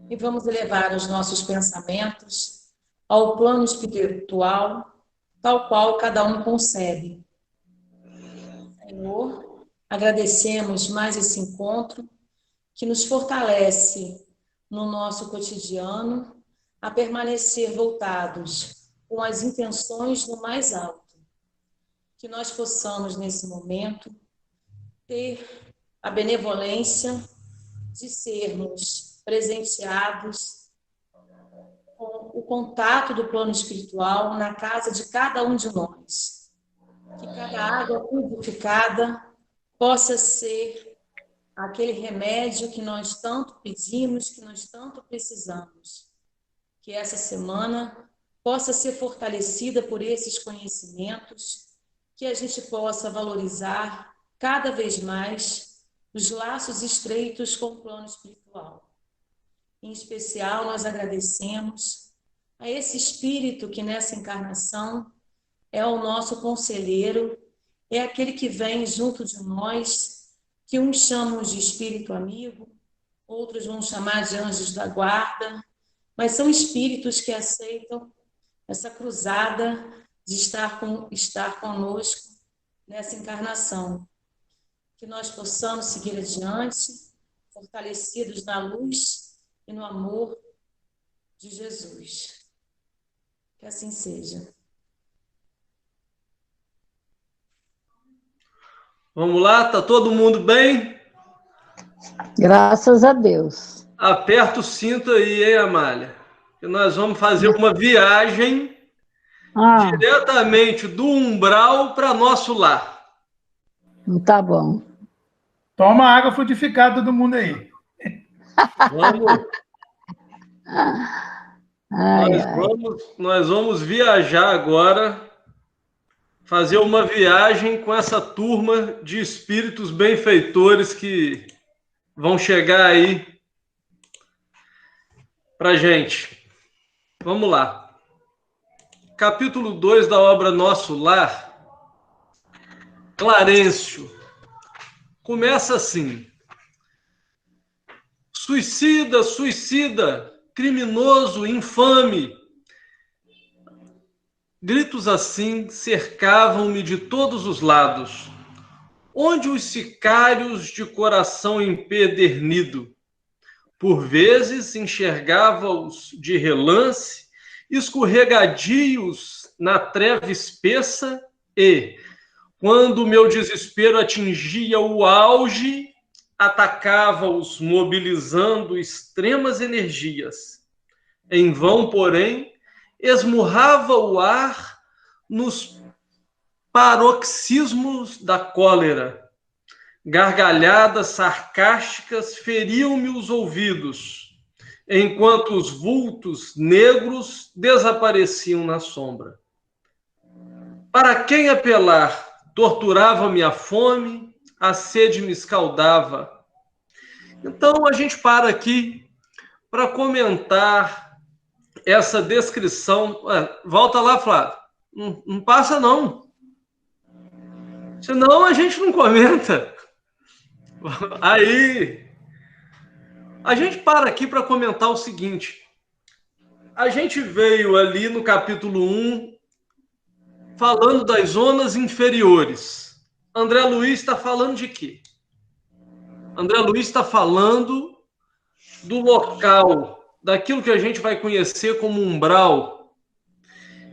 e vamos elevar os nossos pensamentos ao plano espiritual, tal qual cada um concebe. Senhor, agradecemos mais esse encontro que nos fortalece no nosso cotidiano a permanecer voltados com as intenções no mais alto. Que nós possamos, nesse momento, ter a benevolência de sermos presenteados com o contato do plano espiritual na casa de cada um de nós. Que cada água purificada possa ser aquele remédio que nós tanto pedimos, que nós tanto precisamos. Que essa semana possa ser fortalecida por esses conhecimentos, que a gente possa valorizar cada vez mais os laços estreitos com o plano espiritual. Em especial, nós agradecemos a esse espírito que nessa encarnação é o nosso conselheiro, é aquele que vem junto de nós, que uns chamam de espírito amigo, outros vão chamar de anjos da guarda, mas são espíritos que aceitam essa cruzada de estar conosco nessa encarnação. Que nós possamos seguir adiante, fortalecidos na luz e no amor de Jesus. Que assim seja. Vamos lá, tá todo mundo bem? Graças a Deus. Aperta o cinto aí, hein, Amália? Que nós vamos fazer uma viagem diretamente do umbral para nosso lar. Tá bom. Toma água frutificada todo mundo aí. Vamos. Nós vamos viajar agora, fazer uma viagem com essa turma de espíritos benfeitores que vão chegar aí pra gente. Vamos lá. Capítulo 2 da obra Nosso Lar, Clarencio. Começa assim: suicida, suicida, criminoso, infame. Gritos assim cercavam-me de todos os lados. Onde os sicários de coração empedernido? Por vezes enxergava-os de relance, escorregadios na treva espessa e, quando meu desespero atingia o auge, atacava-os mobilizando extremas energias. Em vão, porém, esmurrava o ar nos paroxismos da cólera. Gargalhadas sarcásticas feriam-me os ouvidos, enquanto os vultos negros desapareciam na sombra. Para quem apelar? Torturava-me a fome, a sede me escaldava. Então a gente para aqui para comentar essa descrição. Volta lá, Flávio. Não passa, não. Senão a gente não comenta. Aí, a gente para aqui para comentar o seguinte. A gente veio ali no capítulo 1 falando das zonas inferiores. André Luiz está falando de quê? André Luiz está falando do local, daquilo que a gente vai conhecer como umbral.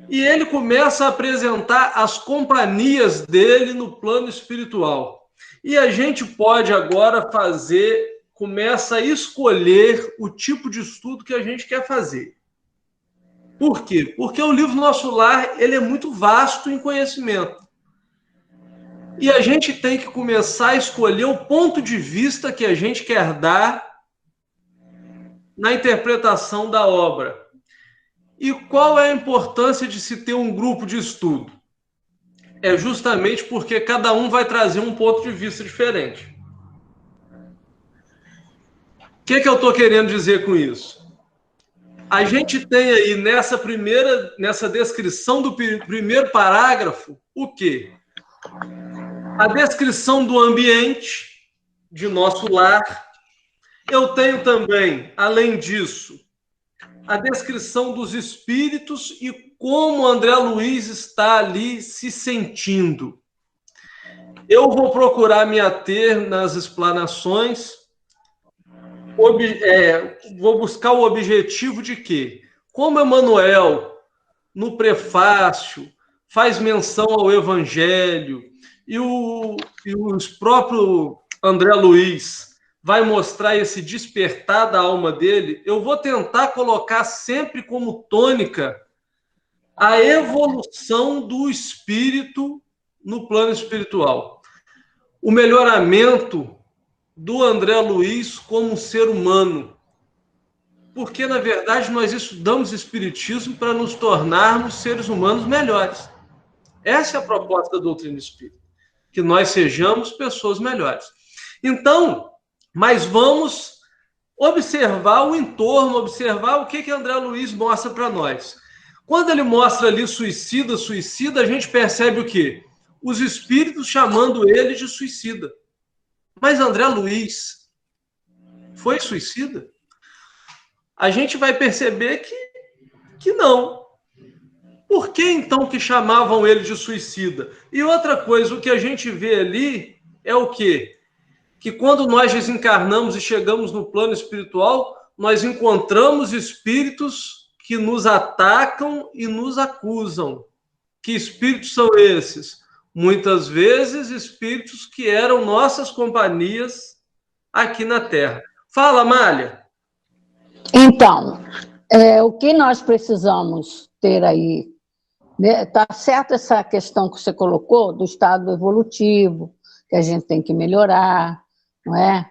E ele começa a apresentar as companhias dele no plano espiritual. E a gente pode agora começa a escolher o tipo de estudo que a gente quer fazer. Por quê? Porque o livro Nosso Lar, ele é muito vasto em conhecimento. E a gente tem que começar a escolher o ponto de vista que a gente quer dar na interpretação da obra. E qual é a importância de se ter um grupo de estudo? É justamente porque cada um vai trazer um ponto de vista diferente. O que eu estou querendo dizer com isso? A gente tem aí nessa descrição do primeiro parágrafo, o quê? A descrição do ambiente de nosso lar, Eu tenho também, além disso, a descrição dos espíritos e como André Luiz está ali se sentindo. Eu vou procurar me ater nas explanações, vou buscar o objetivo de quê? Como Emmanuel, no prefácio, faz menção ao Evangelho, e o próprio André Luiz vai mostrar esse despertar da alma dele, eu vou tentar colocar sempre como tônica a evolução do espírito no plano espiritual. O melhoramento do André Luiz como ser humano. Porque, na verdade, nós estudamos espiritismo para nos tornarmos seres humanos melhores. Essa é a proposta da doutrina espírita. Que nós sejamos pessoas melhores. Então, mas vamos observar o entorno, observar o que André Luiz mostra para nós. Quando ele mostra ali suicida, a gente percebe o quê? Os espíritos chamando ele de suicida. Mas André Luiz foi suicida? A gente vai perceber que não. Por que então que chamavam ele de suicida? E outra coisa, o que a gente vê ali é o quê? Que quando nós desencarnamos e chegamos no plano espiritual, nós encontramos espíritos que nos atacam e nos acusam. Que espíritos são esses? Muitas vezes, espíritos que eram nossas companhias aqui na Terra. Fala, Amália. Então, o que nós precisamos ter aí, né, tá certo essa questão que você colocou do estado evolutivo, que a gente tem que melhorar, não é?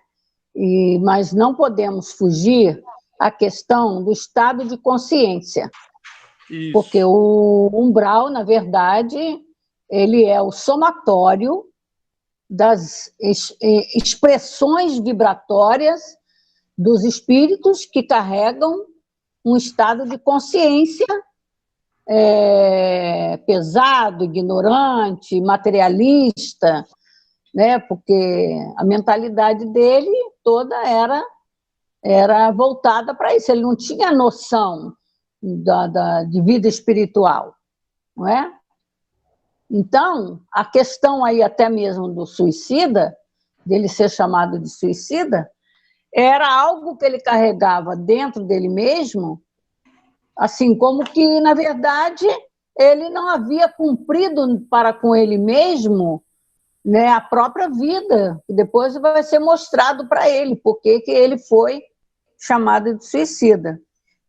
Mas não podemos fugir à questão do estado de consciência. Isso. Porque o umbral, na verdade, ele é o somatório das expressões vibratórias dos espíritos que carregam um estado de consciência pesado, ignorante, materialista, né? Porque a mentalidade dele toda era voltada para isso. Ele não tinha noção de vida espiritual, não é? Então, a questão aí até mesmo do suicida, dele ser chamado de suicida, era algo que ele carregava dentro dele mesmo, assim como que, na verdade, ele não havia cumprido para com ele mesmo, né, a própria vida, que depois vai ser mostrado para ele, porque que ele foi chamado de suicida.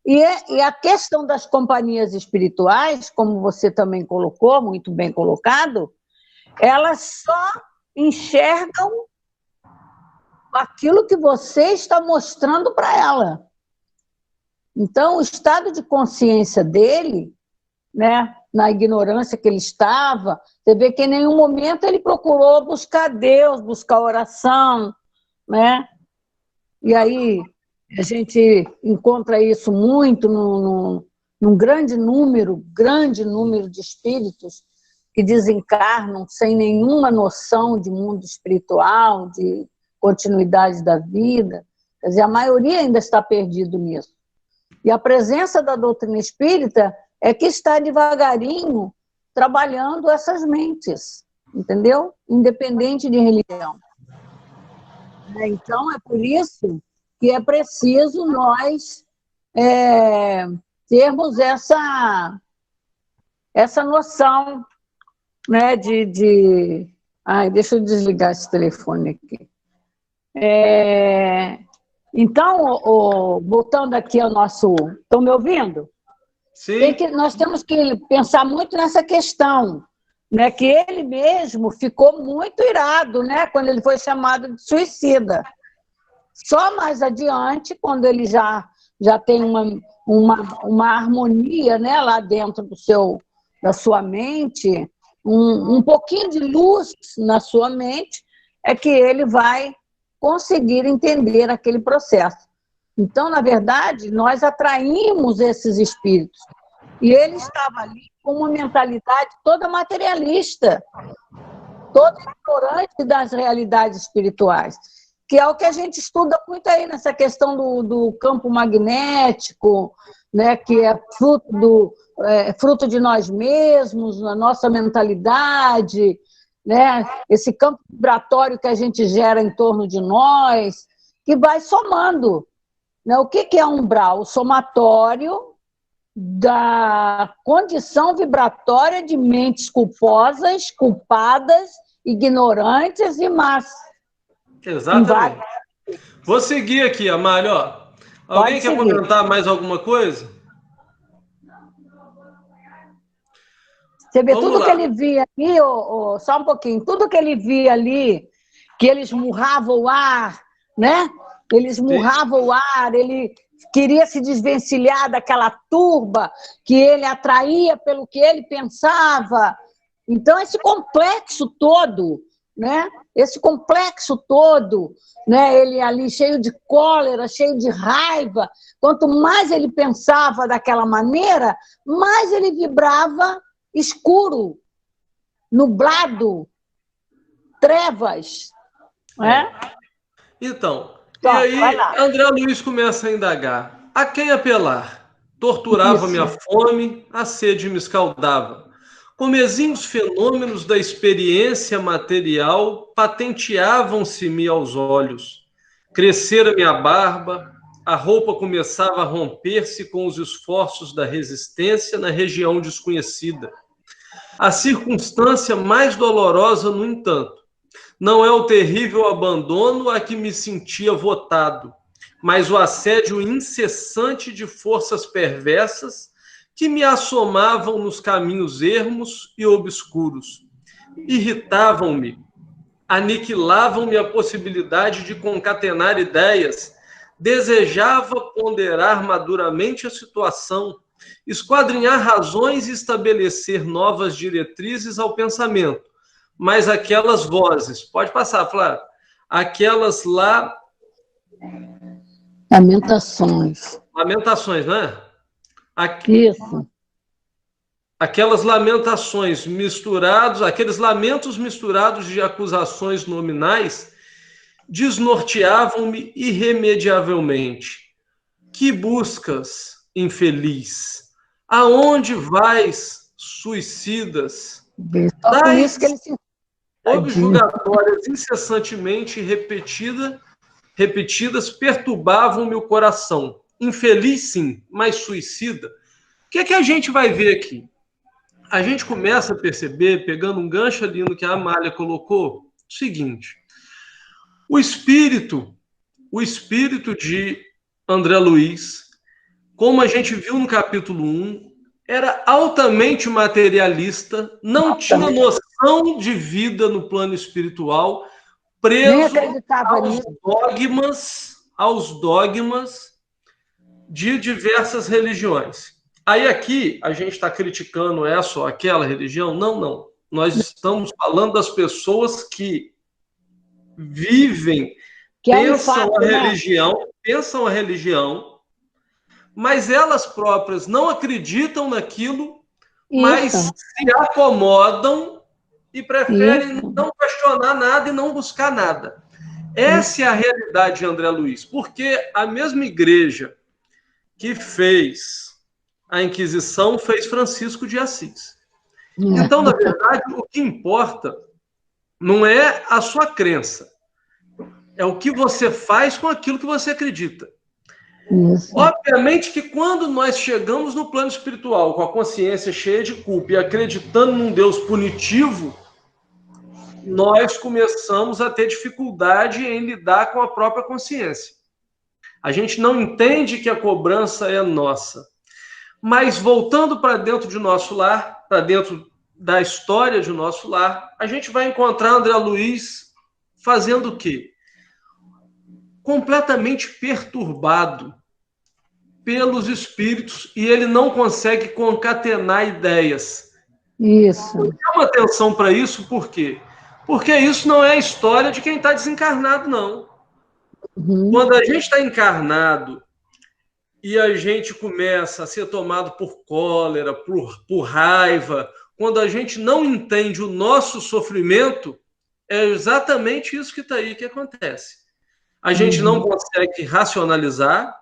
E a questão das companhias espirituais, como você também colocou, muito bem colocado, elas só enxergam aquilo que você está mostrando para ela. Então, o estado de consciência dele, né, na ignorância que ele estava, você vê que em nenhum momento ele procurou buscar Deus, buscar oração, né? E aí a gente encontra isso muito num grande número de espíritos que desencarnam sem nenhuma noção de mundo espiritual, de continuidade da vida. Quer dizer, a maioria ainda está perdido nisso. E a presença da doutrina espírita é que está devagarinho trabalhando essas mentes, entendeu? Independente de religião. Então, é por isso que é preciso nós termos essa noção, né, Ai, deixa eu desligar esse telefone aqui. Então, voltando aqui ao nosso... Estão me ouvindo? Sim. Nós temos que pensar muito nessa questão, né, que ele mesmo ficou muito irado, né, quando ele foi chamado de suicida. Só mais adiante, quando ele já tem uma harmonia, né, lá dentro da sua mente, um pouquinho de luz na sua mente, é que ele vai conseguir entender aquele processo. Então, na verdade, nós atraímos esses espíritos. E ele estava ali com uma mentalidade toda materialista, toda ignorante das realidades espirituais, que é o que a gente estuda muito aí nessa questão do campo magnético, né, que é fruto de nós mesmos, na nossa mentalidade, né, esse campo vibratório que a gente gera em torno de nós, que vai somando. Né? O que é umbral? O somatório da condição vibratória de mentes culposas, culpadas, ignorantes e más. Exatamente. Vou seguir aqui, Amália. Ó. Alguém quer comentar mais alguma coisa? Você vê tudo que ele via ali, só um pouquinho, tudo que ele via ali, que eles murravam o ar, né? Eles murravam o ar, ele queria se desvencilhar daquela turba que ele atraía pelo que ele pensava. Então, esse complexo todo, né? Esse complexo todo, né? Ele ali cheio de cólera, cheio de raiva, quanto mais ele pensava daquela maneira, mais ele vibrava escuro, nublado, trevas. Né? Então, e aí André Luiz começa a indagar. A quem apelar? Torturava minha fome, a sede me escaldava. Como exímios fenômenos da experiência material patenteavam-se-me aos olhos. Crescera minha barba, a roupa começava a romper-se com os esforços da resistência na região desconhecida. A circunstância mais dolorosa, no entanto, não é o terrível abandono a que me sentia votado, mas o assédio incessante de forças perversas que me assomavam nos caminhos ermos e obscuros. Irritavam-me, aniquilavam-me a possibilidade de concatenar ideias, desejava ponderar maduramente a situação, esquadrinhar razões e estabelecer novas diretrizes ao pensamento. Mas aquelas vozes, pode passar, Flávia, aquelas lá... Lamentações, não é? Isso. Aquelas lamentações misturados, aqueles lamentos misturados de acusações nominais, desnorteavam-me irremediavelmente. Que buscas, infeliz? Aonde vais, suicidas? Só por isso que ele se... Objulgatórias incessantemente repetidas perturbavam-me o coração. Infeliz, sim, mas suicida. O que é que a gente vai ver aqui? A gente começa a perceber, pegando um gancho ali no que a Amália colocou, o seguinte: o espírito de André Luiz, como a gente viu no capítulo 1, era altamente materialista, não tinha noção de vida no plano espiritual, preso aos dogmas de diversas religiões. Aí aqui a gente está criticando essa ou aquela religião? Não, não. Nós estamos falando das pessoas que vivem, pensam a religião, mas elas próprias não acreditam naquilo, mas se acomodam e preferem não questionar nada e não buscar nada. Essa é a realidade de André Luiz, porque a mesma igreja que fez a Inquisição fez Francisco de Assis. Então, na verdade, o que importa não é a sua crença, é o que você faz com aquilo que você acredita. Obviamente que quando nós chegamos no plano espiritual com a consciência cheia de culpa e acreditando num Deus punitivo, nós começamos a ter dificuldade em lidar com a própria consciência. A gente não entende que a cobrança é nossa. Mas voltando para dentro de nosso lar, para dentro da história de nosso lar, a gente vai encontrar André Luiz fazendo o quê? Completamente perturbado pelos espíritos e ele não consegue concatenar ideias. Isso. Chama atenção para isso, por quê? Porque isso não é a história de quem está desencarnado, não. Quando a gente está encarnado e a gente começa a ser tomado por cólera, por raiva, quando a gente não entende o nosso sofrimento, é exatamente isso que está aí que acontece. A gente não consegue racionalizar,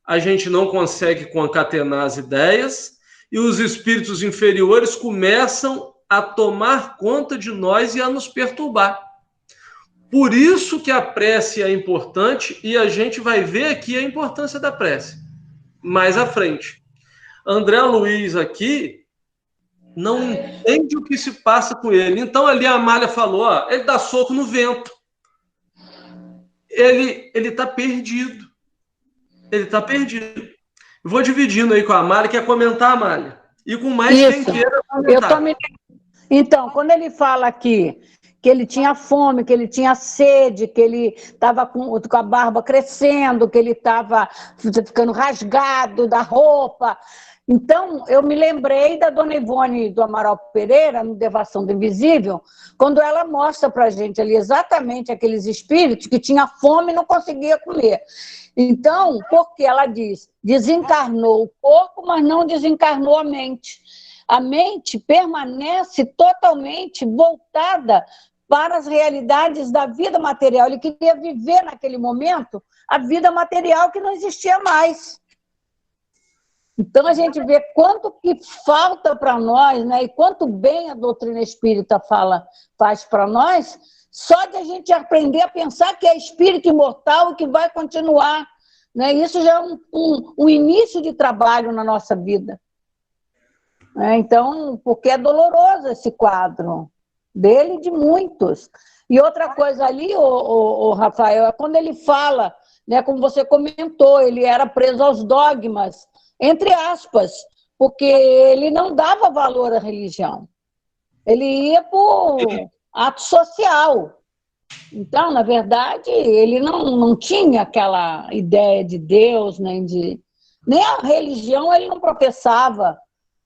a gente não consegue concatenar as ideias, e os espíritos inferiores começam a tomar conta de nós e a nos perturbar. Por isso que a prece é importante, e a gente vai ver aqui a importância da prece mais à frente. André Luiz aqui não entende o que se passa com ele. Então ali a Amália falou, ó, ele dá soco no vento. Ele está perdido. Ele está perdido. Eu vou dividindo aí com a Amália, quer comentar, Amália? E com mais quem queira comentar. Então, quando ele fala aqui que ele tinha fome, que ele tinha sede, que ele estava com a barba crescendo, que ele estava ficando rasgado da roupa. Então, eu me lembrei da Dona Ivone do Amaral Pereira, no Devação do Invisível, quando ela mostra para a gente ali exatamente aqueles espíritos que tinham fome e não conseguia comer. Então, porque ela diz, desencarnou o corpo, mas não desencarnou a mente. A mente permanece totalmente voltada para as realidades da vida material. Ele queria viver naquele momento a vida material que não existia mais. Então, a gente vê quanto que falta para nós, né? E quanto bem a doutrina espírita faz para nós, só de a gente aprender a pensar que é espírito imortal e que vai continuar. Né? Isso já é um início de trabalho na nossa vida. Então, porque é doloroso esse quadro dele e de muitos. E outra coisa ali, o Rafael, é quando ele fala, né, como você comentou, ele era preso aos dogmas, entre aspas, porque ele não dava valor à religião. Ele ia por ato social. Então, na verdade, ele não tinha aquela ideia de Deus, nem a religião ele não professava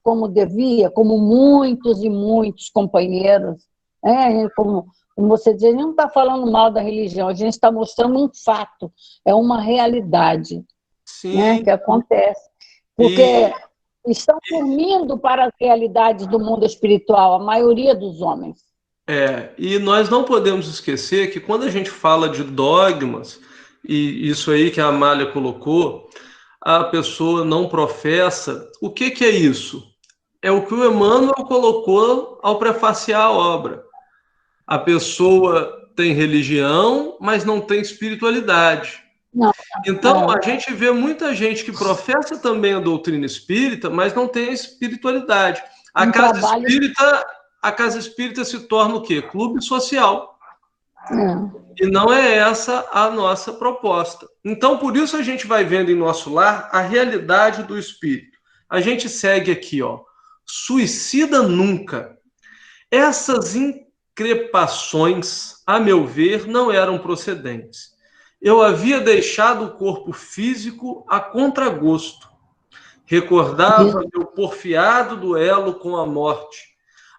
como devia, como muitos e muitos companheiros. Como você diz, a gente não está falando mal da religião, a gente está mostrando um fato, é uma realidade, né, que acontece. Porque estão dormindo para as realidades do mundo espiritual, a maioria dos homens. E nós não podemos esquecer que quando a gente fala de dogmas, e isso aí que a Amália colocou, a pessoa não professa, o que é isso? É o que o Emmanuel colocou ao prefaciar a obra. A pessoa tem religião, mas não tem espiritualidade. Não. Então, a gente vê muita gente que professa também a doutrina espírita, mas não tem a espiritualidade. A casa espírita se torna o quê? Clube social. E não é essa a nossa proposta. Então, por isso a gente vai vendo em nosso lar a realidade do espírito. A gente segue aqui, ó. Suicida nunca. Essas increpações, a meu ver, não eram procedentes. Eu havia deixado o corpo físico a contragosto. Recordava meu porfiado duelo com a morte.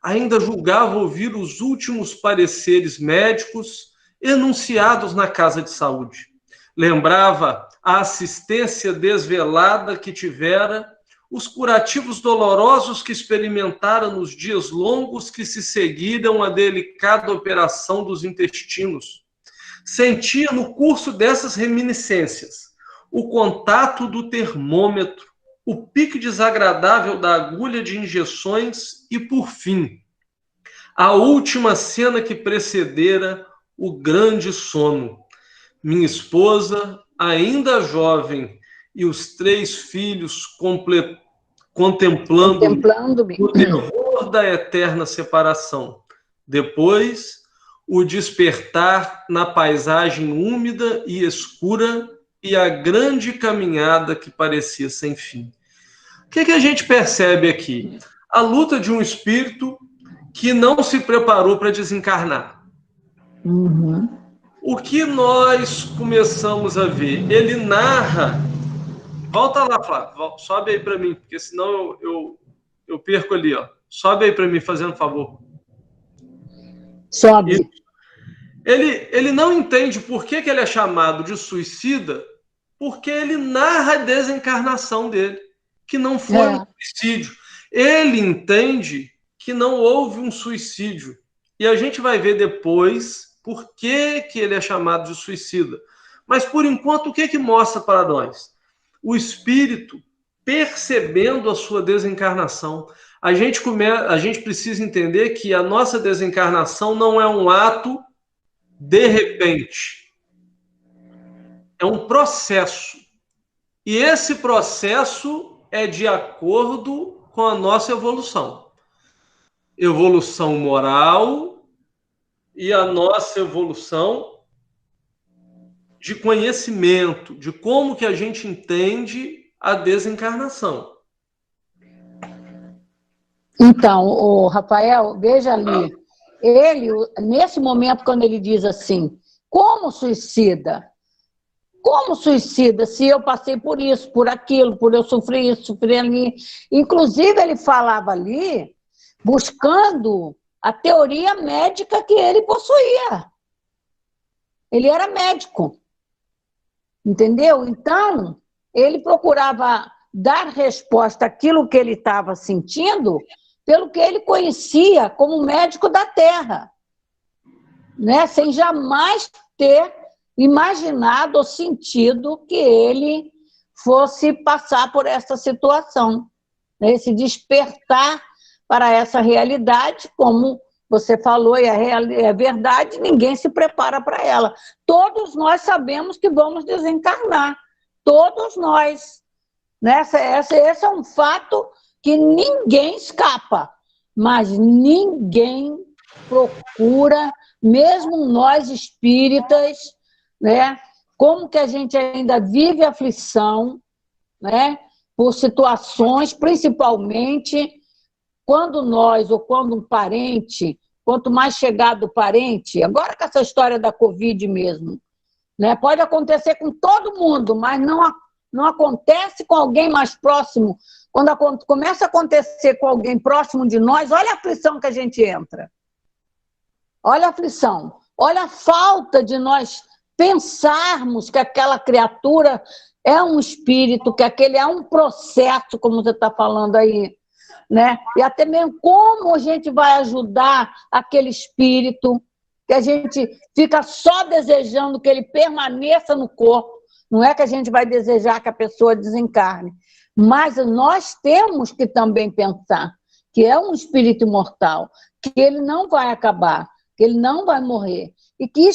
Ainda julgava ouvir os últimos pareceres médicos enunciados na casa de saúde. Lembrava a assistência desvelada que tivera, os curativos dolorosos que experimentara nos dias longos que se seguiram à delicada operação dos intestinos. Sentia no curso dessas reminiscências o contato do termômetro, o pique desagradável da agulha de injeções e, por fim, a última cena que precedera o grande sono. Minha esposa, ainda jovem, e os 3 filhos contemplando-me o terror da eterna separação. Depois, o despertar na paisagem úmida e escura e a grande caminhada que parecia sem fim. O que a gente percebe aqui? A luta de um espírito que não se preparou para desencarnar. O que nós começamos a ver? Ele narra... Volta lá, Flávio. Sobe aí para mim, porque senão eu perco ali, ó. Sobe aí para mim, fazendo favor. Sobe. Ele não entende por que ele é chamado de suicida, porque ele narra a desencarnação dele, que não foi um suicídio. Ele entende que não houve um suicídio. E a gente vai ver depois por que ele é chamado de suicida. Mas, por enquanto, o que mostra para nós? O espírito percebendo a sua desencarnação. A gente precisa entender que a nossa desencarnação não é um ato de repente. É um processo. E esse processo é de acordo com a nossa evolução. Evolução moral e a nossa evolução de conhecimento, de como que a gente entende a desencarnação. Então, Rafael, veja ali, ele, nesse momento, quando ele diz assim, como suicida? Como suicida se eu passei por isso, por aquilo, por eu sofrer isso, sofrer ali? Inclusive, ele falava ali, buscando a teoria médica que ele possuía. Ele era médico, entendeu? Então, ele procurava dar resposta àquilo que ele estava sentindo pelo que ele conhecia como médico da Terra, né? Sem jamais ter imaginado ou sentido que ele fosse passar por essa situação, né? Esse despertar para essa realidade, como você falou, e é verdade, ninguém se prepara para ela. Todos nós sabemos que vamos desencarnar, todos nós. Esse é um fato que ninguém escapa, mas ninguém procura, mesmo nós espíritas, né? Como que a gente ainda vive aflição, né? Por situações, principalmente quando nós, ou quando um parente, quanto mais chegado o parente, agora com essa história da Covid mesmo, né? Pode acontecer com todo mundo, mas não acontece com alguém mais próximo. Quando começa a acontecer com alguém próximo de nós, olha a aflição que a gente entra. Olha a aflição. Olha a falta de nós pensarmos que aquela criatura é um espírito, que aquele é um processo, como você está falando aí, né? E até mesmo como a gente vai ajudar aquele espírito, que a gente fica só desejando que ele permaneça no corpo. Não é que a gente vai desejar que a pessoa desencarne, mas nós temos que também pensar que é um espírito imortal, que ele não vai acabar, que ele não vai morrer, e que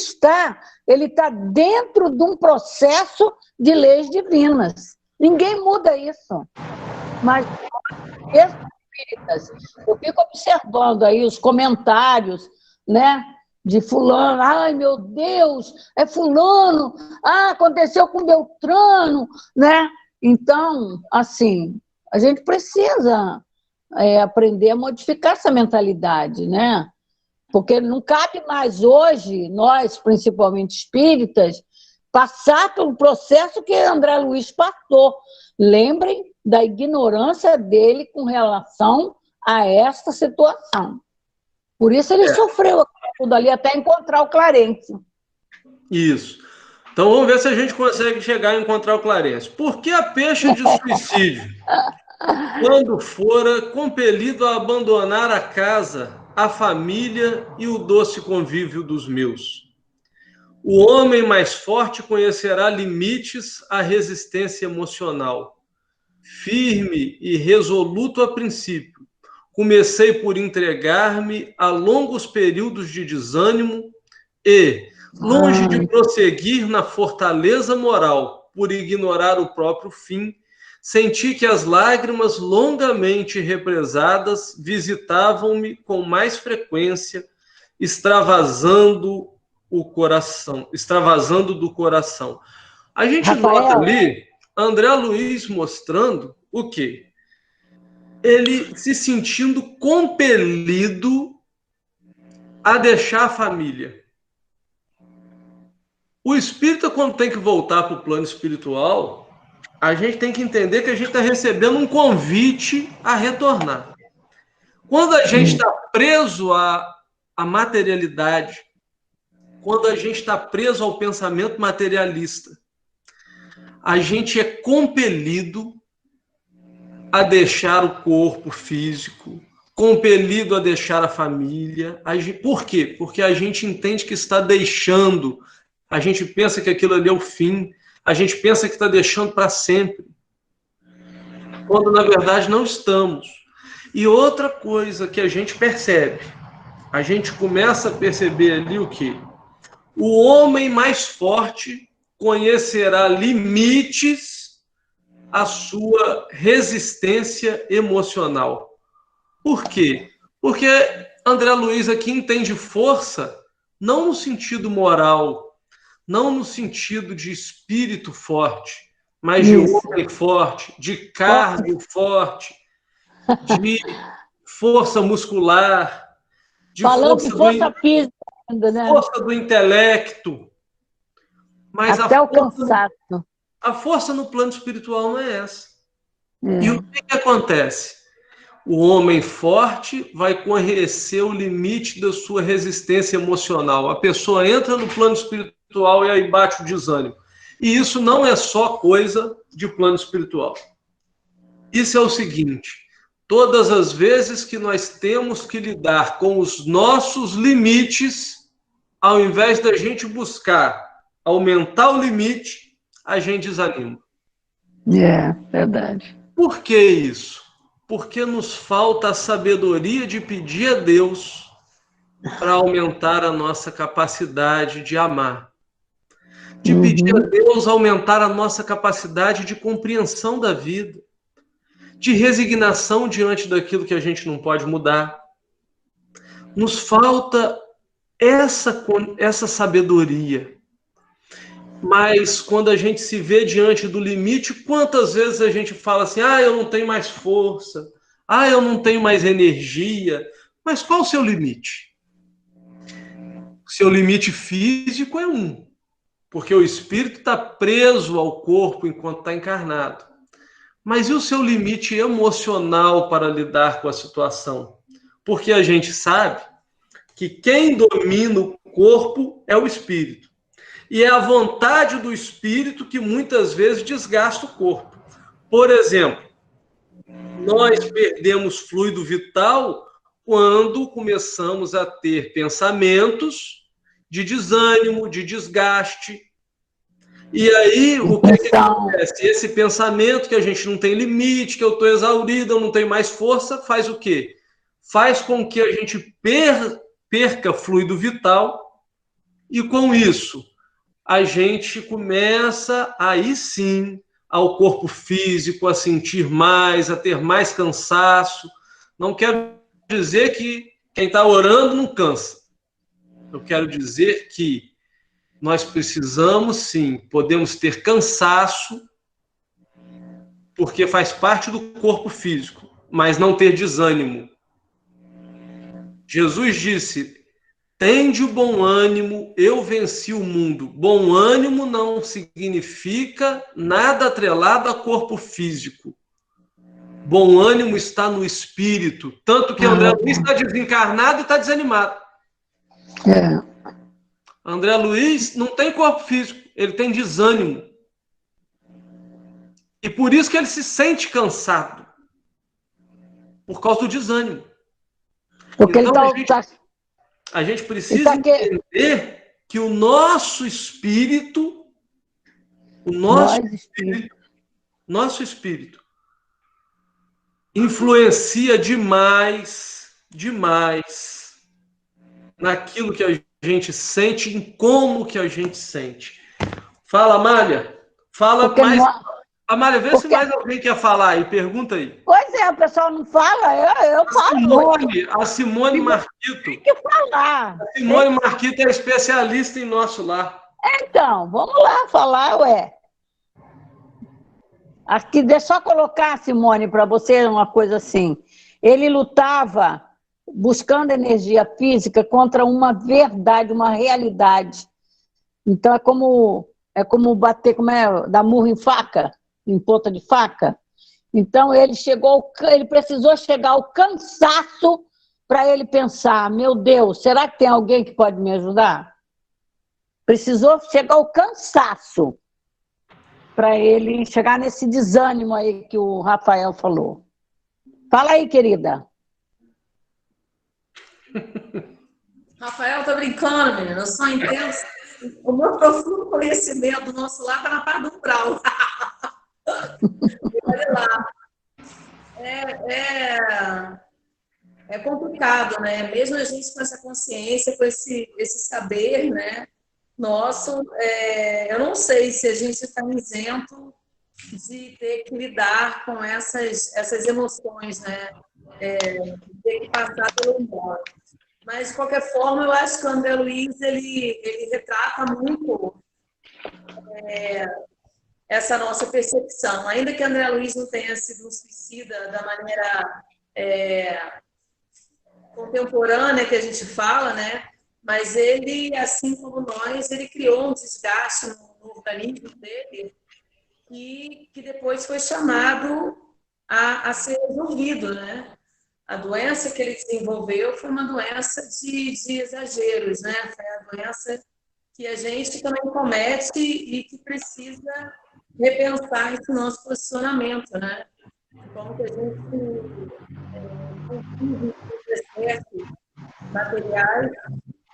ele está dentro de um processo de leis divinas. Ninguém muda isso. Mas espíritas, eu fico observando aí os comentários, né? De fulano, ai meu Deus, é fulano, aconteceu com Beltrano, né? Então, assim, a gente precisa aprender a modificar essa mentalidade, né? Porque não cabe mais hoje, nós, principalmente espíritas, passar pelo processo que André Luiz passou. Lembrem da ignorância dele com relação a esta situação. Por isso ele sofreu tudo ali até encontrar o Clarence. Isso. Então vamos ver se a gente consegue chegar a encontrar o Clarence. Por que a pecha de suicídio? Quando fora compelido a abandonar a casa, a família e o doce convívio dos meus. O homem mais forte conhecerá limites à resistência emocional. Firme e resoluto a princípio, comecei por entregar-me a longos períodos de desânimo e, longe de prosseguir na fortaleza moral por ignorar o próprio fim, senti que as lágrimas longamente represadas visitavam-me com mais frequência, extravasando do coração. A gente nota ali André Luiz mostrando o quê? Ele se sentindo compelido a deixar a família. O espírita, quando tem que voltar para o plano espiritual, a gente tem que entender que a gente está recebendo um convite a retornar. Quando a gente está preso à materialidade, quando a gente está preso ao pensamento materialista, a gente é compelido a deixar o corpo físico, compelido a deixar a família. Por quê? Porque a gente entende que está deixando A gente pensa que aquilo ali é o fim. A gente pensa que está deixando para sempre. Quando, na verdade, não estamos. E outra coisa que a gente percebe, a gente começa a perceber ali o quê? O homem mais forte conhecerá limites à sua resistência emocional. Por quê? Porque André Luiz aqui entende força não no sentido moral, não no sentido de espírito forte, mas de homem forte, de carne forte, de força muscular, de falando de força física ainda, né? força do intelecto. Mas até o cansaço. A força no plano espiritual não é essa. E o que acontece? O homem forte vai conhecer o limite da sua resistência emocional. A pessoa entra no plano espiritual e aí bate o desânimo. E isso não é só coisa de plano espiritual. Isso é o seguinte: todas as vezes que nós temos que lidar com os nossos limites, ao invés da gente buscar aumentar o limite, a gente desanima. Verdade. Por que isso? Porque nos falta a sabedoria de pedir a Deus para aumentar a nossa capacidade de amar. De pedir a Deus aumentar a nossa capacidade de compreensão da vida. De resignação diante daquilo que a gente não pode mudar. Nos falta essa sabedoria. Mas quando a gente se vê diante do limite, quantas vezes a gente fala assim: eu não tenho mais força, eu não tenho mais energia. Mas qual o seu limite? O seu limite físico é um, porque o espírito está preso ao corpo enquanto está encarnado. Mas e o seu limite emocional para lidar com a situação? Porque a gente sabe que quem domina o corpo é o espírito. E é a vontade do espírito que muitas vezes desgasta o corpo. Por exemplo, nós perdemos fluido vital quando começamos a ter pensamentos de desânimo, de desgaste. E aí, o que acontece? Esse pensamento que a gente não tem limite, que eu estou exaurido, eu não tenho mais força, faz o quê? Faz com que a gente perca fluido vital e, com isso, a gente começa, aí sim, ao corpo físico, a sentir mais, a ter mais cansaço. Não quero dizer que quem está orando não cansa. Eu quero dizer que nós precisamos, sim, podemos ter cansaço, porque faz parte do corpo físico, mas não ter desânimo. Jesus disse: tende o bom ânimo, eu venci o mundo. Bom ânimo não significa nada atrelado a corpo físico. Bom ânimo está no espírito. Tanto que André Luiz está desencarnado e está desanimado. André Luiz não tem corpo físico, ele tem desânimo. E por isso que ele se sente cansado. Por causa do desânimo. Porque então, a gente precisa entender que o nosso espírito, nosso espírito, influencia demais naquilo que a gente sente, em como que a gente sente. Fala, Amália. Fala mais. Amália, vê se mais alguém quer falar aí. Pergunta aí. Pois é, o pessoal não fala, eu falo. A Simone Marquito. Tem que falar. A Simone Marquito é especialista em nosso lar. Então, vamos lá falar, Aqui, deixa eu só colocar, Simone, para você uma coisa assim. Ele lutava buscando energia física contra uma verdade, uma realidade. Então, é como bater, dar murro em faca, em ponta de faca. Então, ele precisou chegar ao cansaço para ele pensar: meu Deus, será que tem alguém que pode me ajudar? Precisou chegar ao cansaço para ele chegar nesse desânimo aí que o Rafael falou. Fala aí, querida. Rafael, tô brincando, menina. Eu só entendo o meu profundo conhecimento do nosso lar está na parte do umbral. Olha lá. É complicado, né? Mesmo a gente com essa consciência, com esse saber, né? Nosso, eu não sei se a gente está isento de ter que lidar com essas emoções, né? De ter que passar pelo humor. Mas, de qualquer forma, eu acho que o André Luiz, ele retrata muito essa nossa percepção. Ainda que André Luiz não tenha sido um suicida da maneira contemporânea que a gente fala, né? Mas ele, assim como nós, ele criou um desgaste no organismo dele que depois foi chamado a ser resolvido, né? A doença que ele desenvolveu foi uma doença de exageros, né? Foi a doença que a gente também comete e que precisa repensar esse nosso posicionamento, né? Como que a gente convive com processos materiais,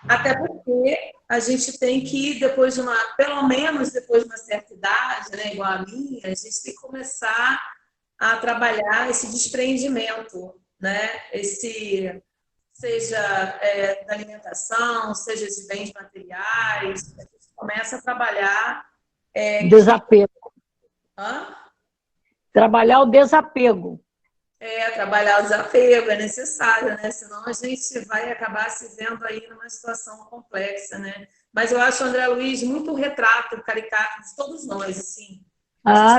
até porque a gente tem que, pelo menos depois de uma certa idade, né, igual a minha, a gente tem que começar a trabalhar esse desprendimento, né? Seja da alimentação, seja de bens materiais, a gente começa a trabalhar... desapego. Hã? Trabalhar o desapego. Trabalhar o desapego é necessário, né? Senão a gente vai acabar se vendo aí numa situação complexa, né? Mas eu acho o André Luiz muito retrato caricato de todos nós, assim.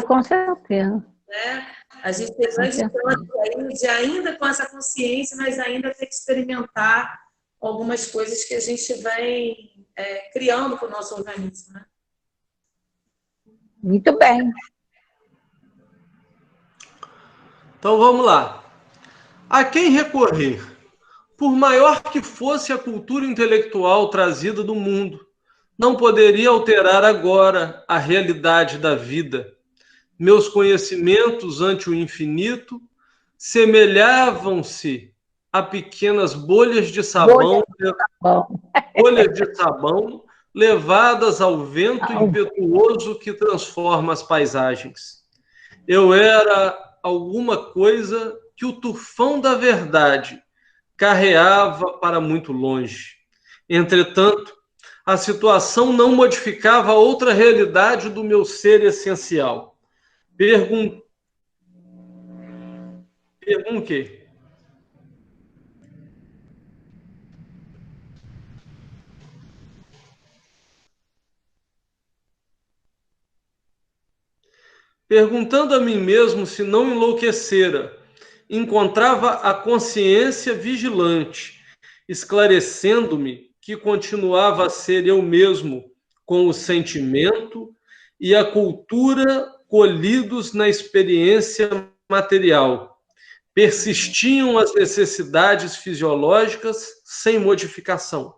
Com certeza. Né? A gente tem grande chance aí de ainda com essa consciência, mas ainda ter que experimentar algumas coisas que a gente vem criando para o nosso organismo, né? Muito bem. Então vamos lá. A quem recorrer? Por maior que fosse a cultura intelectual trazida do mundo, não poderia alterar agora a realidade da vida. Meus conhecimentos ante o infinito semelhavam-se a pequenas bolhas de sabão, levadas ao vento impetuoso que transforma as paisagens. Eu era alguma coisa que o tufão da verdade carreava para muito longe. Entretanto, a situação não modificava outra realidade do meu ser essencial. Perguntei. Perguntando a mim mesmo se não enlouquecera, encontrava a consciência vigilante, esclarecendo-me que continuava a ser eu mesmo, com o sentimento e a cultura colhidos na experiência material. Persistiam as necessidades fisiológicas sem modificação.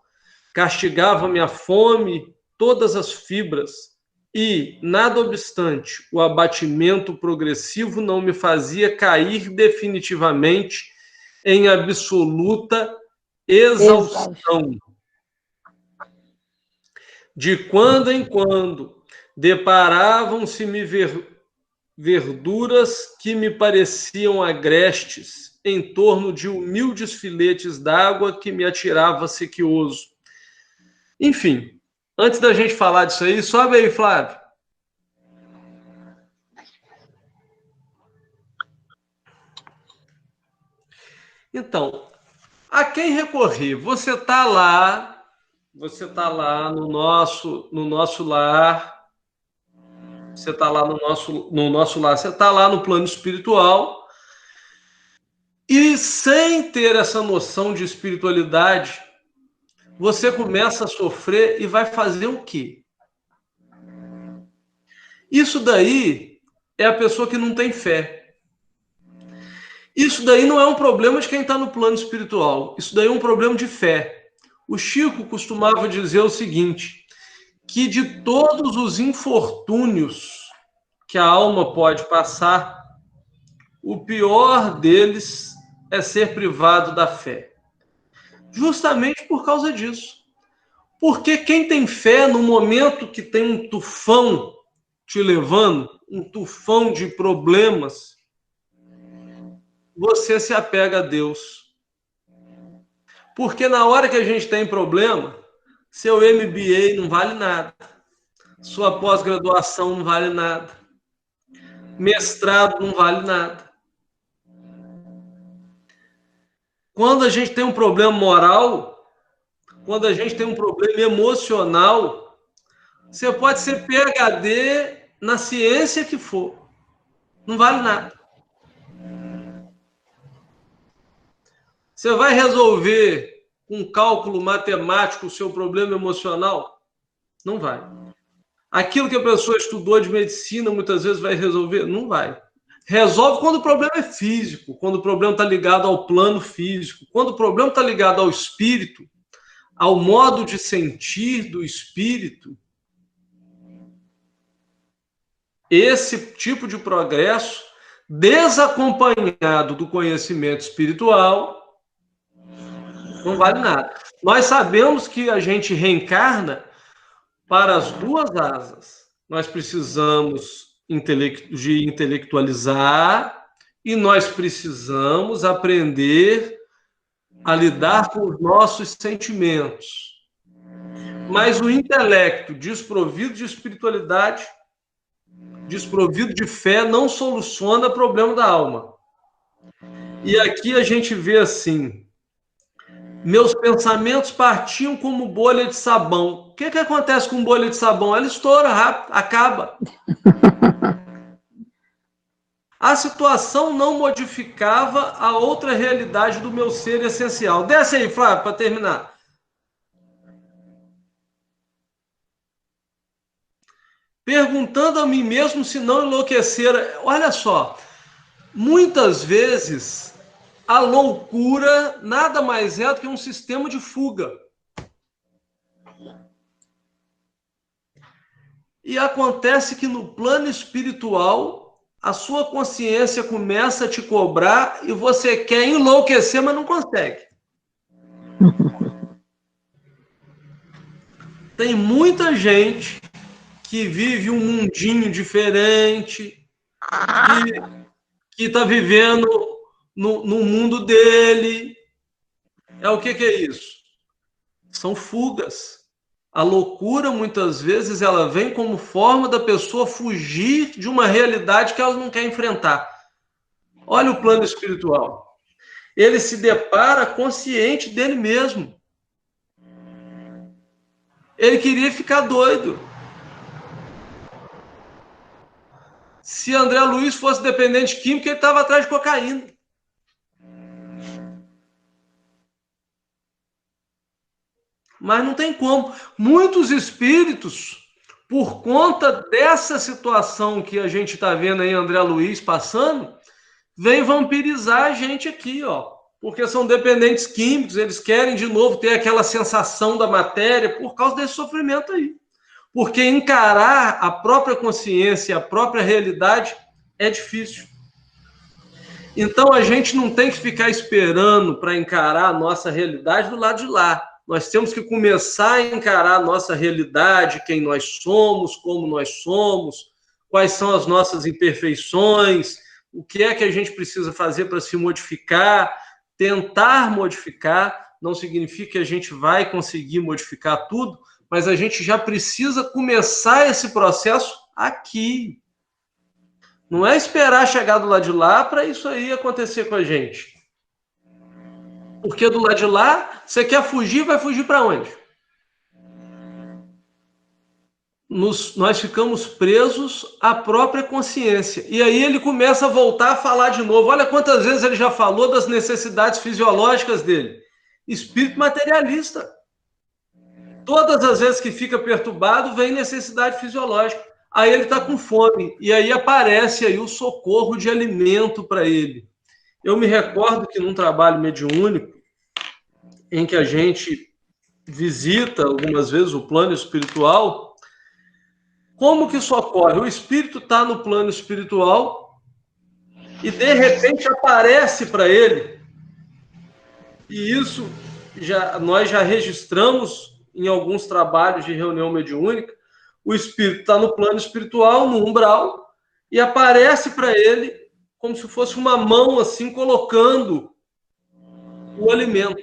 Castigava-me a fome, todas as fibras, e, nada obstante, o abatimento progressivo não me fazia cair definitivamente em absoluta exaustão. De quando em quando, deparavam-se-me verduras que me pareciam agrestes em torno de humildes filetes d'água que me atirava sequioso. Enfim, antes da gente falar disso aí, sobe aí, Flávio. Então, a quem recorrer? Você está lá no nosso lar, você está lá no nosso lar, você está lá no plano espiritual, e sem ter essa noção de espiritualidade, você começa a sofrer e vai fazer o quê? Isso daí é a pessoa que não tem fé. Isso daí não é um problema de quem está no plano espiritual. Isso daí é um problema de fé. O Chico costumava dizer o seguinte, que de todos os infortúnios que a alma pode passar, o pior deles é ser privado da fé. Justamente por causa disso. Porque quem tem fé no momento que tem um tufão te levando, um tufão de problemas, você se apega a Deus. Porque na hora que a gente tem problema, seu MBA não vale nada, sua pós-graduação não vale nada, mestrado não vale nada. Quando a gente tem um problema moral, quando a gente tem um problema emocional, você pode ser PhD na ciência que for, não vale nada. Você vai resolver com cálculo matemático o seu problema emocional? Não vai. Aquilo que a pessoa estudou de medicina muitas vezes vai resolver? Não vai. Resolve quando o problema é físico, quando o problema está ligado ao plano físico, quando o problema está ligado ao espírito, ao modo de sentir do espírito. Esse tipo de progresso, desacompanhado do conhecimento espiritual, não vale nada. Nós sabemos que a gente reencarna para as duas asas. Nós precisamos de intelectualizar e nós precisamos aprender a lidar com os nossos sentimentos. Mas o intelecto desprovido de espiritualidade, desprovido de fé, não soluciona o problema da alma. E aqui a gente vê assim: meus pensamentos partiam como bolha de sabão. O que acontece com bolha de sabão? Ela estoura rápido, acaba. A situação não modificava a outra realidade do meu ser essencial. Desce aí, Flávio, para terminar. Perguntando a mim mesmo se não enlouquecera. Olha só, muitas vezes a loucura nada mais é do que um sistema de fuga. E acontece que no plano espiritual, a sua consciência começa a te cobrar e você quer enlouquecer, mas não consegue. Tem muita gente que vive um mundinho diferente, que está vivendo no mundo dele. O que é isso? São fugas. A loucura, muitas vezes, ela vem como forma da pessoa fugir de uma realidade que ela não quer enfrentar. Olha o plano espiritual. Ele se depara consciente dele mesmo. Ele queria ficar doido. Se André Luiz fosse dependente químico, ele estava atrás de cocaína. Mas não tem como. Muitos espíritos, por conta dessa situação que a gente está vendo aí, André Luiz passando, vem vampirizar a gente aqui, ó. Porque são dependentes químicos, eles querem de novo ter aquela sensação da matéria por causa desse sofrimento aí. Porque encarar a própria consciência, a própria realidade, é difícil. Então a gente não tem que ficar esperando para encarar a nossa realidade do lado de lá. Nós temos que começar a encarar a nossa realidade, quem nós somos, como nós somos, quais são as nossas imperfeições, o que é que a gente precisa fazer para se modificar, tentar modificar. Não significa que a gente vai conseguir modificar tudo, mas a gente já precisa começar esse processo aqui. Não é esperar chegar do lado de lá para isso aí acontecer com a gente. Porque do lado de lá, você quer fugir, vai fugir para onde? Nós ficamos presos à própria consciência. E aí ele começa a voltar a falar de novo. Olha quantas vezes ele já falou das necessidades fisiológicas dele. Espírito materialista. Todas as vezes que fica perturbado, vem necessidade fisiológica. Aí ele está com fome. E aí aparece aí o socorro de alimento para ele. Eu me recordo que num trabalho mediúnico, em que a gente visita algumas vezes o plano espiritual, como que isso ocorre? O espírito está no plano espiritual e, de repente, aparece para ele. E isso nós já registramos em alguns trabalhos de reunião mediúnica, o espírito está no plano espiritual, no umbral, e aparece para ele como se fosse uma mão assim colocando o alimento.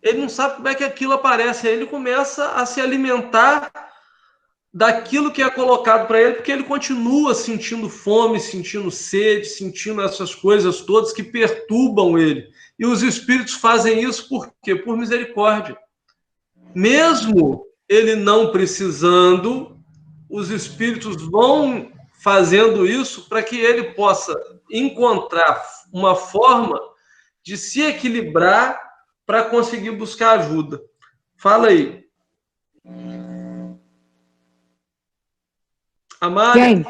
Ele não sabe como é que aquilo aparece, aí ele começa a se alimentar daquilo que é colocado para ele, porque ele continua sentindo fome, sentindo sede, sentindo essas coisas todas que perturbam ele. E os espíritos fazem isso por quê? Por misericórdia. Mesmo ele não precisando, os espíritos vão fazendo isso para que ele possa encontrar uma forma de se equilibrar para conseguir buscar ajuda. Fala aí. Amália? Quem?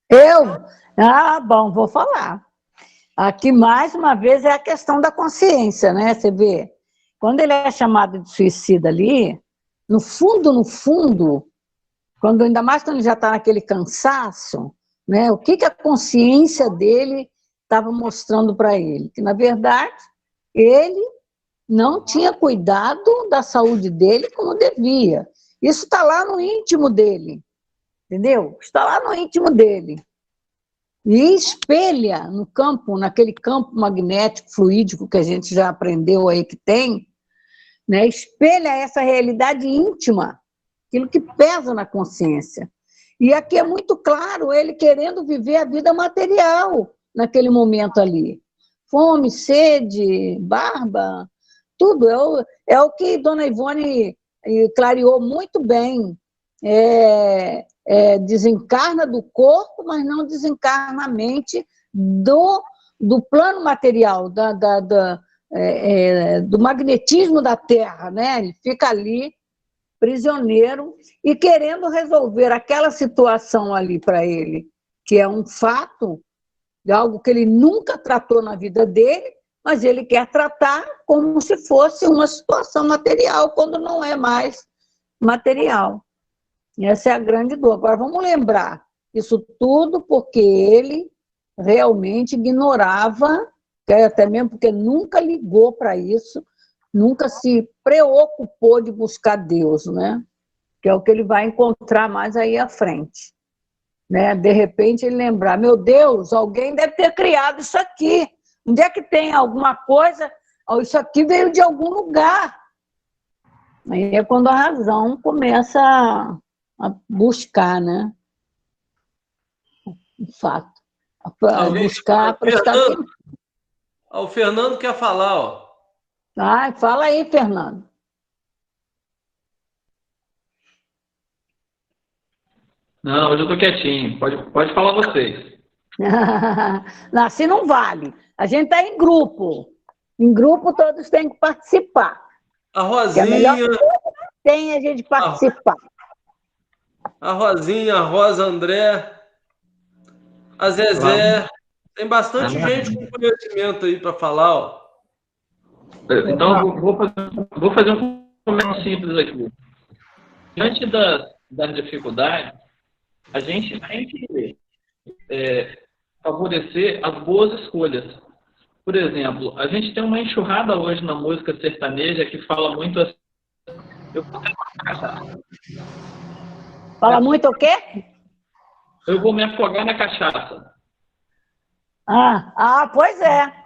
Eu? Ah, bom, vou falar. Aqui, mais uma vez, é a questão da consciência, né? Você vê, quando ele é chamado de suicida ali, no fundo, quando, ainda mais quando ele já está naquele cansaço, né? O que a consciência dele estava mostrando para ele? Que, na verdade, ele não tinha cuidado da saúde dele como devia. Isso está lá no íntimo dele. Entendeu? Está lá no íntimo dele. E espelha no campo, naquele campo magnético, fluídico que a gente já aprendeu aí que tem, né? Espelha essa realidade íntima, aquilo que pesa na consciência. E aqui é muito claro ele querendo viver a vida material naquele momento ali. Fome, sede, barba, tudo. É o que Dona Ivone clareou muito bem. Desencarna do corpo, mas não desencarna a mente do plano material, do magnetismo da Terra, né? Ele fica ali, prisioneiro, e querendo resolver aquela situação ali para ele, que é um fato, de algo que ele nunca tratou na vida dele, mas ele quer tratar como se fosse uma situação material, quando não é mais material. Essa é a grande dor. Agora, vamos lembrar, isso tudo porque ele realmente ignorava, até mesmo porque nunca ligou para isso, nunca se preocupou de buscar Deus, né? Que é o que ele vai encontrar mais aí à frente. Né? De repente ele lembrar, meu Deus, alguém deve ter criado isso aqui. Onde é que tem alguma coisa? Isso aqui veio de algum lugar. Aí é quando a razão começa a buscar, né? De fato. A buscar, prestar atenção. O Fernando quer falar, ó. Fala aí, Fernando. Não, hoje eu tô quietinho. Pode falar vocês. Não, assim não vale. A gente está em grupo. Em grupo todos têm que participar. A Rosinha... A melhor coisa que tem é a gente participar. A Rosinha, a Rosa, André, a Zezé. Tem bastante gente com conhecimento aí para falar, ó. Então, vou fazer um comentário simples aqui. Diante das dificuldades, a gente tem que favorecer as boas escolhas. Por exemplo, a gente tem uma enxurrada hoje na música sertaneja que fala muito assim. Fala muito o quê? Eu vou me afogar na cachaça. Pois é.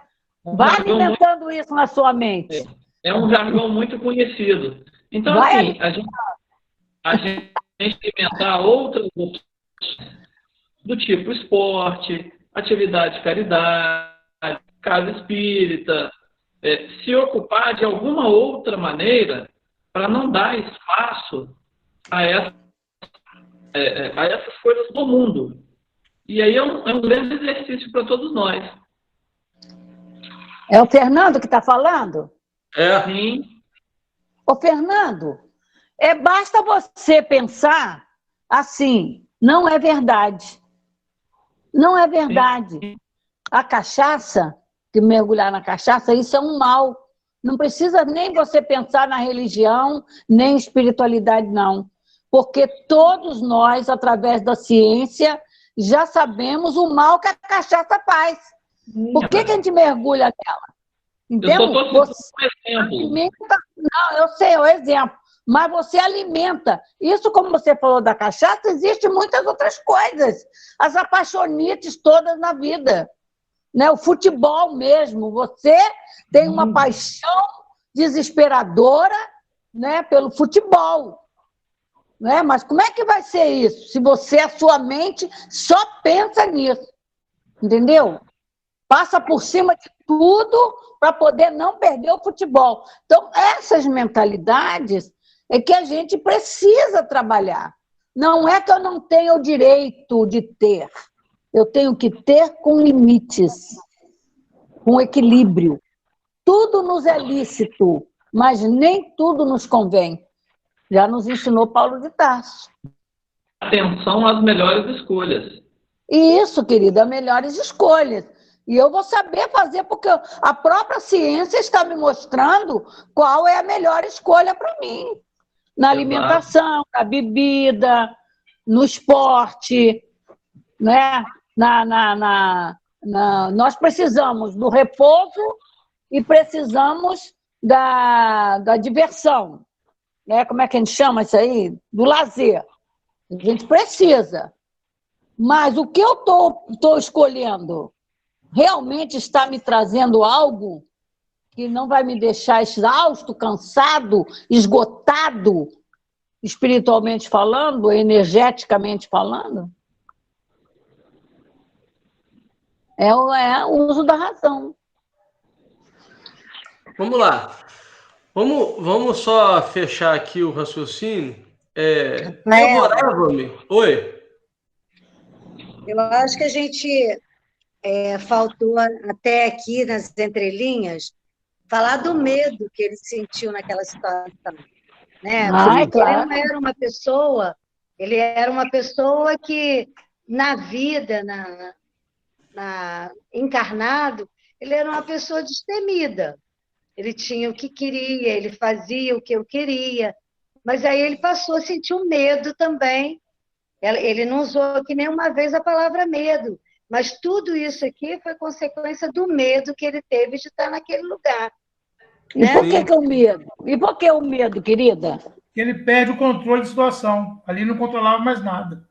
Vai alimentando isso na sua mente. É um jargão muito conhecido. Então, assim, a gente experimentar outras opções do tipo esporte, atividade de caridade, casa espírita, se ocupar de alguma outra maneira para não dar espaço a essas coisas do mundo. E aí é um grande exercício para todos nós. É o Fernando que está falando? Sim. Ô, Fernando, basta você pensar assim, não é verdade. Não é verdade. Sim. A cachaça, que mergulhar na cachaça, isso é um mal. Não precisa nem você pensar na religião, nem espiritualidade, não. Porque todos nós, através da ciência, já sabemos o mal que a cachaça faz. Por que a gente mergulha nela? Entendeu? Eu só estou citando um exemplo. Alimenta, não, eu sei, é o exemplo. Mas você alimenta. Isso, como você falou da cachaça, existem muitas outras coisas. As apaixonites todas na vida. Né? O futebol mesmo. Você tem uma paixão desesperadora, né, pelo futebol. Né? Mas como é que vai ser isso? Se você, a sua mente, só pensa nisso. Entendeu? Passa por cima de tudo para poder não perder o futebol. Então, essas mentalidades é que a gente precisa trabalhar. Não é que eu não tenha o direito de ter. Eu tenho que ter com limites, com equilíbrio. Tudo nos é lícito, mas nem tudo nos convém. Já nos ensinou Paulo de Tarso. Atenção às melhores escolhas. E isso, querida, melhores escolhas. E eu vou saber fazer, porque a própria ciência está me mostrando qual é a melhor escolha para mim. Na alimentação, na bebida, no esporte, né? Nós precisamos do repouso e precisamos da diversão. Né? Como é que a gente chama isso aí? Do lazer. A gente precisa. Mas o que eu estou escolhendo realmente está me trazendo algo que não vai me deixar exausto, cansado, esgotado, espiritualmente falando, energeticamente falando? É o uso da razão. Vamos lá. Vamos só fechar aqui o raciocínio. Devorava-me. Oi. Eu acho que a gente faltou até aqui nas entrelinhas falar do medo que ele sentiu naquela situação, né? Porque claro. Ele era uma pessoa que na vida, encarnado, ele era uma pessoa destemida. Ele tinha o que queria, ele fazia o que eu queria, mas aí ele passou a sentir um medo também. Ele não usou aqui nenhuma vez a palavra medo, mas tudo isso aqui foi consequência do medo que ele teve de estar naquele lugar. E né? Por que o medo? E por que o medo, querida? Ele perde o controle da situação. Ali não controlava mais nada.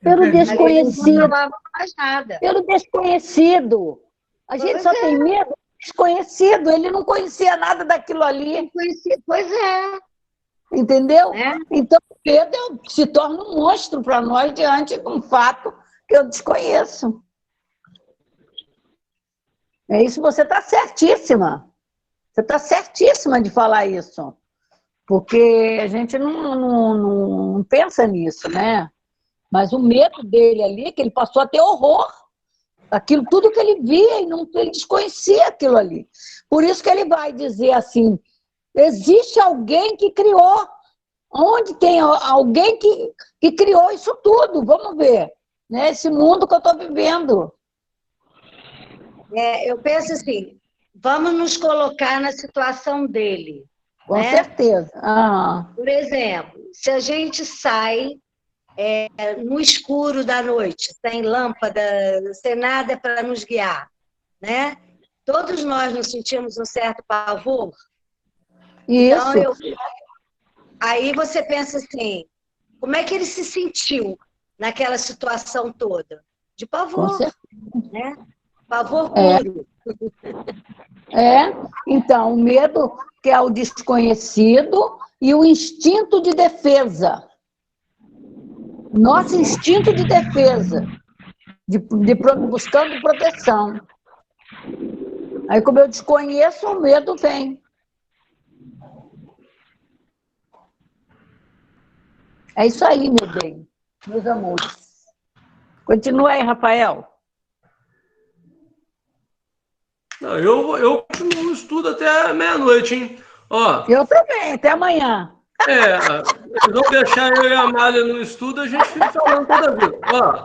Pelo desconhecido. Não controlava mais nada. Pelo desconhecido. A gente só tem medo do desconhecido. Ele não conhecia nada daquilo ali. Pois é. Entendeu? Então, o medo se torna um monstro para nós diante de um fato que eu desconheço. É isso, você está certíssima. Você está certíssima de falar isso. Porque a gente não pensa nisso, né? Mas o medo dele ali, que ele passou a ter horror. Aquilo, tudo que ele via, ele desconhecia aquilo ali. Por isso que ele vai dizer assim, existe alguém que criou. Onde tem alguém que criou isso tudo? Vamos ver. Né? Esse mundo que eu estou vivendo. Eu penso assim, vamos nos colocar na situação dele. Com certeza. Por exemplo, se a gente sai no escuro da noite, sem lâmpada, sem nada para nos guiar, né? Todos nós nos sentimos um certo pavor. Isso. Então, aí você pensa assim, como é que ele se sentiu naquela situação toda? De pavor, né? Pavor puro. Então, o medo que é o desconhecido e o instinto de defesa. Nosso instinto de defesa, buscando proteção. Aí, como eu desconheço, o medo vem. É isso aí, meu bem, meus amores. Continua aí, Rafael. Não, eu continuo no estudo até meia-noite, hein? Ó, eu também, até amanhã. Vocês vão deixar eu e a Amália no estudo, a gente fica falando toda vez. Ó,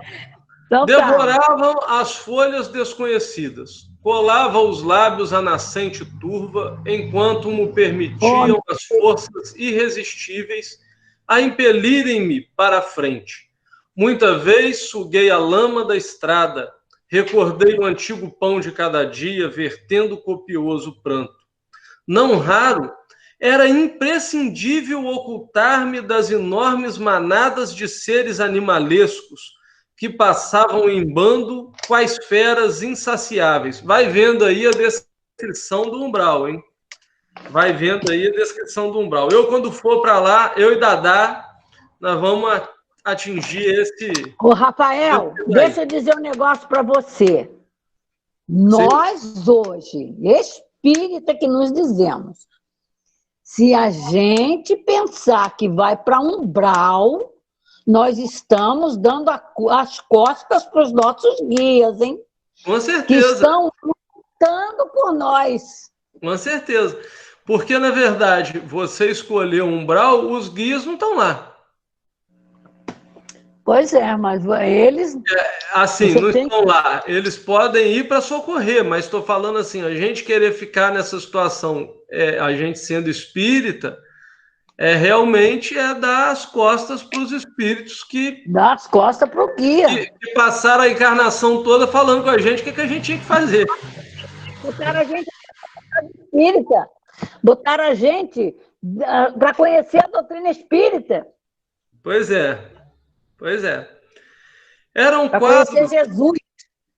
então, devoravam as folhas desconhecidas, colava os lábios à nascente turva, enquanto me permitiam as forças irresistíveis a impelirem-me para a frente. Muita vez suguei a lama da estrada, Recordei o antigo pão de cada dia, vertendo copioso pranto. Não raro, era imprescindível ocultar-me das enormes manadas de seres animalescos que passavam em bando, quais feras insaciáveis. Vai vendo aí a descrição do umbral, hein? Vai vendo aí a descrição do umbral. Eu, quando for para lá, eu e Dadá, nós vamos atingir esse... Ô, Rafael, deixa eu dizer um negócio para você. Nós, hoje, espírita que nos dizemos, se a gente pensar que vai para umbral, nós estamos dando as costas para os nossos guias, hein? Com certeza. Que estão lutando por nós. Com certeza. Porque, na verdade, você escolheu um umbral, os guias não estão lá. Pois é, mas eles... Assim, não estão lá. Eles podem ir para socorrer, mas estou falando assim, a gente querer ficar nessa situação, a gente sendo espírita, realmente dar as costas para os espíritos que... Dar as costas para o guia. Que passaram a encarnação toda falando com a gente o que a gente tinha que fazer. Botaram a gente espírita. Botaram a gente para conhecer a doutrina espírita. Pois é. Pois é. Eram para quadros... conhecer Jesus.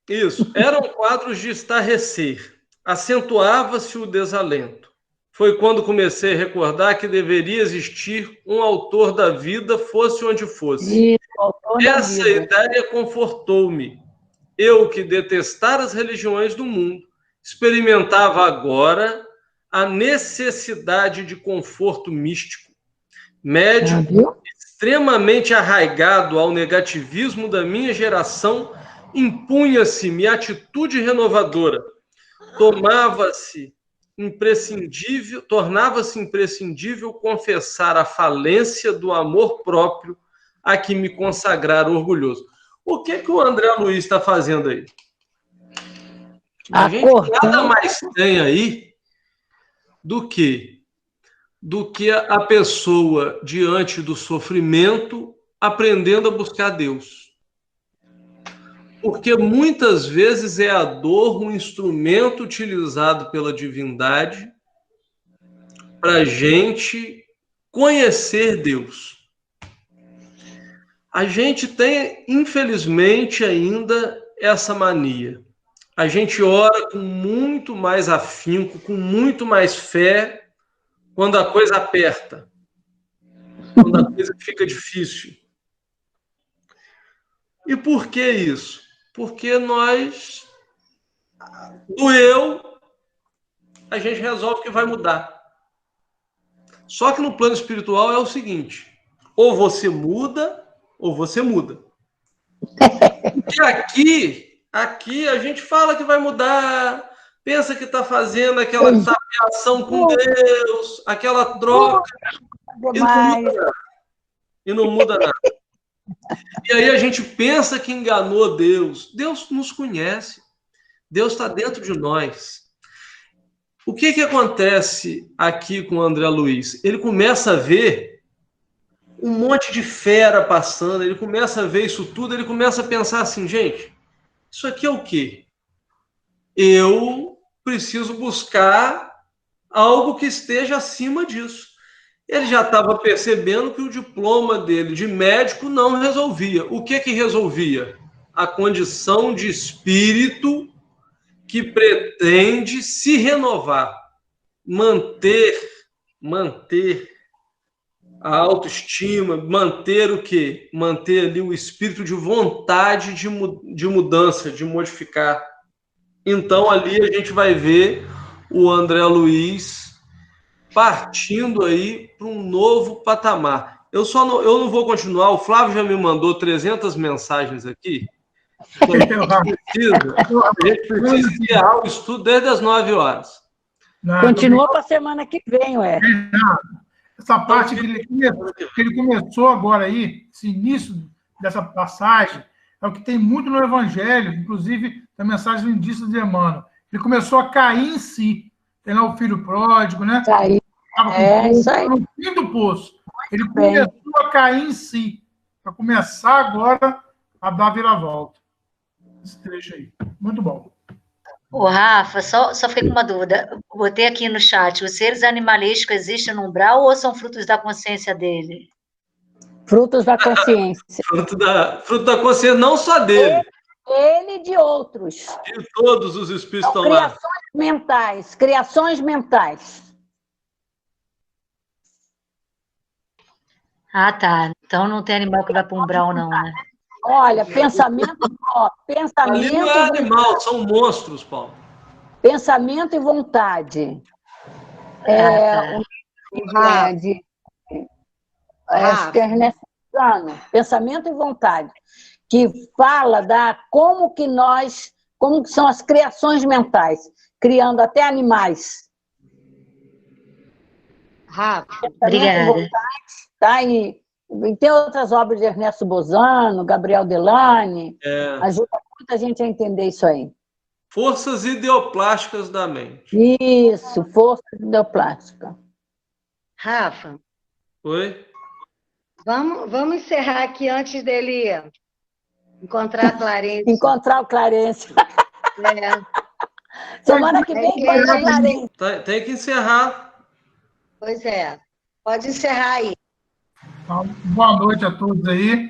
Isso. Eram quadros de estarrecer. Acentuava-se o desalento. Foi quando comecei a recordar que deveria existir um autor da vida, fosse onde fosse. Essa ideia confortou-me. Eu, que detestara as religiões do mundo, experimentava agora a necessidade de conforto místico. Médico, extremamente arraigado ao negativismo da minha geração, impunha-se-me atitude renovadora. Tornava-se imprescindível confessar a falência do amor próprio a que me consagrara orgulhoso. O que o André Luiz está fazendo aí? A gente nada mais tem aí do que a pessoa diante do sofrimento aprendendo a buscar Deus. Porque muitas vezes é a dor um instrumento utilizado pela divindade para a gente conhecer Deus. A gente tem, infelizmente, ainda essa mania. A gente ora com muito mais afinco, com muito mais fé, quando a coisa aperta, quando a coisa fica difícil. E por que isso? Porque nós, do eu, a gente resolve que vai mudar. Só que no plano espiritual é o seguinte, ou você muda, ou você muda. E aqui a gente fala que vai mudar, pensa que está fazendo aquela tapeação com Deus, aquela troca, e não muda nada. E aí a gente pensa que enganou Deus. Deus nos conhece. Deus está dentro de nós. O que acontece aqui com o André Luiz? Ele começa a ver um monte de fera passando, ele começa a ver isso tudo, ele começa a pensar assim, gente, isso aqui é o quê? Eu preciso buscar algo que esteja acima disso. Ele já estava percebendo que o diploma dele de médico não resolvia. O que resolvia? A condição de espírito que pretende se renovar, manter a autoestima, manter o quê? Manter ali o espírito de vontade de mudança, de modificar. Então, ali a gente vai ver o André Luiz partindo aí para um novo patamar. Eu não vou continuar, o Flávio já me mandou 300 mensagens aqui. A gente precisa encerrar o estudo desde as 9 horas. Continua para a semana que vem, ué. Essa parte que ele começou agora aí, esse início dessa passagem, é o que tem muito no Evangelho, inclusive na mensagem lindíssima de Emmanuel. Ele começou a cair em si. Tem lá o filho pródigo, né? Cair. Isso aí. No fim do poço. Ele começou a cair em si, para começar agora a dar a viravolta. esse trecho aí. Muito bom. Ô, Rafa, só fiquei com uma dúvida. Botei aqui no chat, os seres animalísticos existem no umbral ou são frutos da consciência dele? Frutos da consciência. Fruto da consciência, não só dele. Ele e de outros. De todos os espíritos São estão lá. Criações mentais. Ah, tá. Então não tem animal que vai para o umbral, não, né? Olha, pensamento Ali não é animal, são monstros, Paulo. Pensamento e vontade. Acho que é Ernesto Sano, pensamento e vontade, que fala como que são as criações mentais, criando até animais. Rafa, obrigada. Vontade, tá? E tem outras obras de Ernesto Bozano, Gabriel Delane, ajuda muita gente a entender isso aí. Forças ideoplásticas da mente. Isso, força ideoplástica. Rafa. Oi? Vamos encerrar aqui antes dele encontrar a Clarence. Encontrar o Clarence. Semana que vem vai ter Clarence. Tem que encerrar. Pois é. Pode encerrar aí. Boa noite a todos aí.